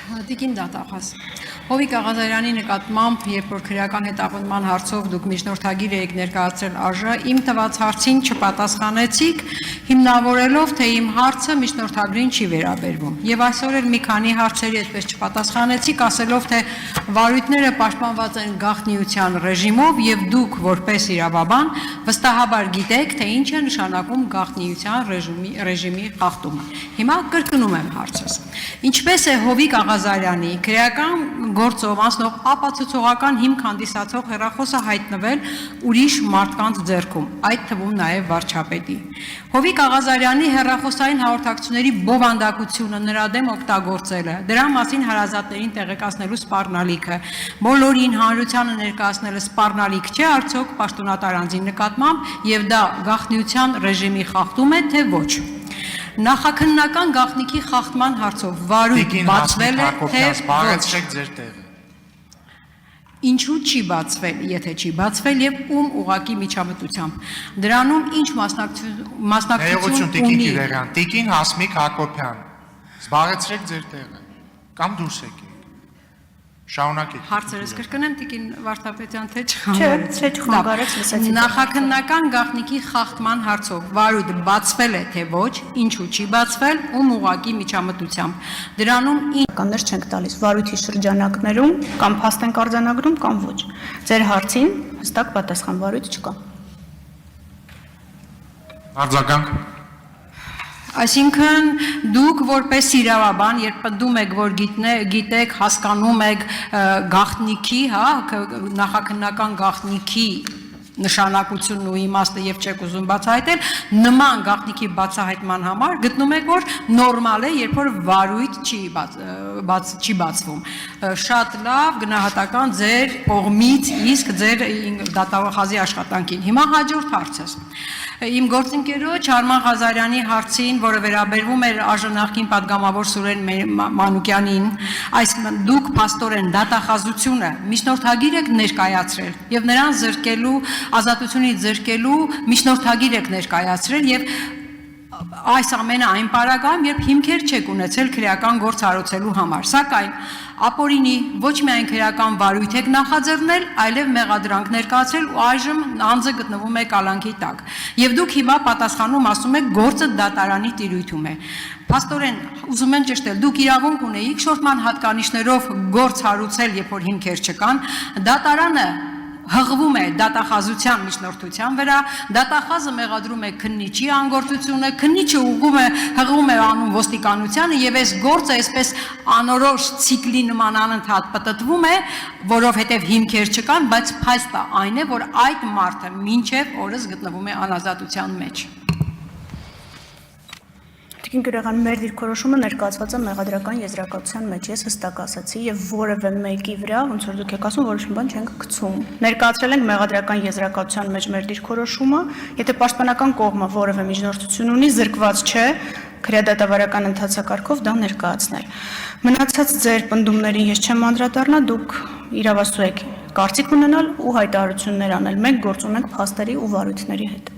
Տիկին դատախազ, Հովիկ Աղազարյանի նկատմամբ, երբ որ քրեական հետապնդման հարցով դուք միջնորդագիր եք ներկայացրել ԱԺ, իմ տված հարցին չպատասխանեցիք, հիմնավորելով, թե իմ հարցը միջնորդագրին չի վերաբերվում։ Եվ այսօր էլ մի քանի հարցերի այդպես չպատասխանեցիք, ասելով, թե վարույթները պաշտպանված են գաղտնիության ռեժիմով եւ դուք որպես իրավաբան վստահաբար գիտեք, թե ինչ է նշանակում գաղտնիության ռեժիմի խախտումը։ Հիմա կրկնում եմ հարցս։ Ինչպես է Հովիկ Աղազարյանի քրեական գործով անցնող ապացուցողական հիմք հանդիսացող հեռախոսը հայտնվել ուրիշ մարդկանց ձեռքում, այդ թվում նաև վարչապետի։ Հովիկ Աղազարյանի հեռախոսային հաղորդակցությունների բովանդակությունը նրա դեմ օգտագործելը, դրա մասին հարազատներին տեղեկացնելու սպառնալիքը, բոլորին հանրությանը ներկայացնելը սպառնալիք չէ արդյոք պաշտոնատար անձի նկատմամբ եւ դա գաղտնիության ռեժիմի խախտում է թե ոչ։ Նախաքննական գաղտնիքի խախտման հարցով վարույթ բացվել է թե ոչ։ Ինչու չի բացվել, եթե չի բացվել եւ ում ուղակի միջամտությամբ։ Դրանում ինչ մասնակցություն ունի։ Տիկին Հասմիկ Հակոբյան, զբաղեցրեք ձեր տեղը կամ դուրս եկեք։ Շարունակեք։ Հարցերս կրկնեմ տիկին Վարդապետյան, թե չխանգարեց լսեցի։ Նախաքննական գաղտնիքի խախտման հարցով վարույթ բացվել է թե ոչ, ինչու չի բացվել, ում ուղակի միջամտությամբ։ Դրանում կաններ չենք տալիս վարույթի շրջանակներում կամ փաստ ենք արձանագրում կամ ոչ։ Ձեր հարցին հստակ պատասխան վարույթ չկա։ Արձագանք։ Այսինքն դուք որպես իրավաբան, երբ պնդում եք, որ գիտեք, հասկանում եք գաղտնիքի, նախաքննական գաղտնիքի նշանակությունն ու իմաստը եւ չեք ուզում բացահայտել, նման գաղտնիքի բացահայտման համար գտնում եք, որ նորմալ է, երբ որ վարույթ չի բացվում։ Շատ լավ, գնահատական ձեր կողմից, իսկ ձեր դատախազի աշխատանքին։ Հիմա հաջորդ հարցս։ Իմ գործընկերոջ Արման Ղազարյանի հարցին, որը վերաբերվում էր ԱԺ նախկին պատգամավոր Սուրեն Մանուկյանին, այսինքն դուք փաստորեն դատախազությունը միջնորդագիր եք ներկայացրել եւ նրան զրկելու, ազատությունից զրկելու միջնորդագիր եք ներկայացրել եւ այս ամենը այն պարագայում, երբ հիմքեր չեք ունեցել քրեական գործ հարուցելու համար, սակայն ապօրինի ոչ միայն քրեական վարույթ եք նախաձեռնել, այլև մեղադրանք ներկայացրել ու այժմ անձը գտնվում է կալանքի տակ։ Եվ դուք հիմա պատասխանում ասում եք գործը դատարանի տիրույթում է։ Փաստորեն, ուզում եմ ճշտել, դուք իրավունք ունեիք շորթման հատկանիշներով գործ հարուցել, երբ որ հիմքեր չկան, դատարանը հղվում է դատախազության միջնորդության վրա, դատախազը մեղադրում է քննիչի անգործությունը, քննիչը հղվում է անում ոստիկանությանը եւ այս գործը այսպես անորոշ ցիկլի նման անընդհատ պտտվում է, որովհետեւ հիմքեր չկան, բայց փաստը այն է, որ այդ մարդը մինչեւ օրս գտնվում է անազատության մեջ։ Տիկին Գյուրեղյան, մեր դիրքորոշումը ներկայացված է մեղադրական եզրակացության մեջ, ես հստակ ասացի եւ որևէ մեկի վրա, ոնց որ դուք եք ասում, որոշ բան չենք գցում։ Ներկայացրել ենք մեղադրական եզրակացության մեջ մեր դիրքորոշումը, եթե պաշտպանական կողմը որևէ միջնորդություն ունի, զրկված չէ քրեադատավարական ընթացակարգով դա ներկայացնել։ Մնացած ձեր պնդումներին ես չեմ անդրադառնա, դուք իրավասու եք կարծիք ունենալ ու հայտարարություններ անել, մենք գործ ունենք փաստերի ու վարույթների հետ։